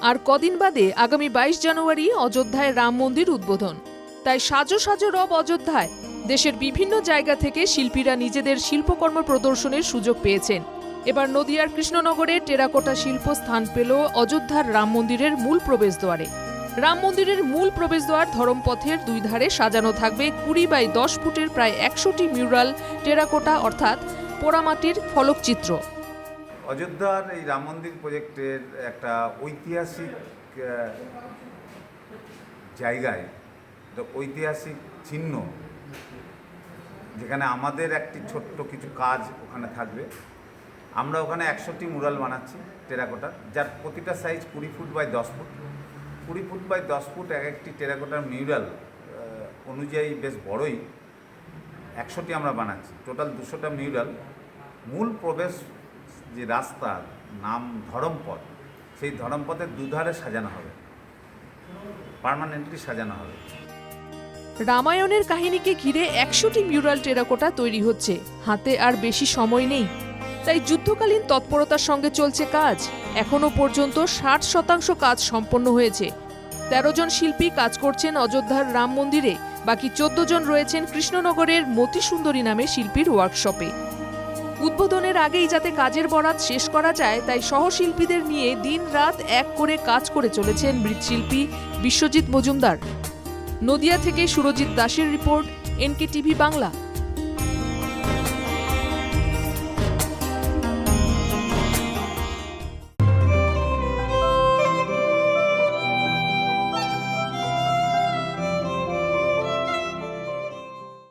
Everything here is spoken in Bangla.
আর কদিন বাদে আগামী 22 জানুয়ারি অযোধ্যায় রাম মন্দির উদ্বোধন। তাই সাজো সাজো রব অযোধ্যায়। দেশের বিভিন্ন জায়গা থেকে শিল্পীরা নিজেদের শিল্পকর্ম প্রদর্শনের সুযোগ পেয়েছেন। এবার নদিয়ার কৃষ্ণনগরে টেরাকোটা শিল্প স্থান পেল অযোধ্যার রাম মন্দিরের মূল প্রবেশদ্বারে। রাম মন্দিরের মূল প্রবেশদ্বার ধরমপথের দুই ধারে সাজানো থাকবে 20 বাই 10 ফুটের প্রায় 100টি মিউরাল টেরাকোটা অর্থাৎ পোড়ামাটির ফলকচিত্র। অযোধ্যার এই রাম মন্দির প্রজেক্টের একটা ঐতিহাসিক জায়গায়, ঐতিহাসিক চিহ্ন, যেখানে আমাদের একটি ছোট্ট কিছু কাজ ওখানে থাকবে। আমরা ওখানে 100টি মুরাল বানাচ্ছি টেরাকোটার, যার প্রতিটা size 20 foot by 10 foot. 20 foot by 10 foot এক একটি টেরাকোটার মিউরাল অনুযায়ী বেশ বড়ই। 100টি আমরা বানাচ্ছি, টোটাল 200টা মিউরাল। মূল প্রবেশ যে রাস্তা, নাম ধরমপথ, সেই ধরমপথের দুধারে সাজানো হবে, পার্মানেন্টলি সাজানো হবে। রামায়ণের কাহিনীকে ঘিরে 100টি মিউরাল টেরাকোটা তৈরি হচ্ছে। হাতে আর বেশি সময় নেই, তাই যুদ্ধকালীন তৎপরতার সঙ্গে চলছে কাজ। এখনো পর্যন্ত 60% কাজ সম্পন্ন হয়েছে। 13 জন শিল্পী কাজ করছেন অযোধ্যার রাম মন্দিরে, বাকি 14 জন রয়েছেন কৃষ্ণনগরের মতি সুন্দরী নামে শিল্পীর ওয়ার্কশপে। উদ্বোধনের আগেই যাতে কাজের বরাত শেষ করা যায়, তাই সহশিল্পীদের নিয়ে দিন-রাত এক করে কাজ করে চলেছেন মৃৎশিল্পী বিশ্বজিৎ মজুমদার। নদিয়া থেকে সুরজিৎ দাসের রিপোর্ট, NK টিভি বাংলা।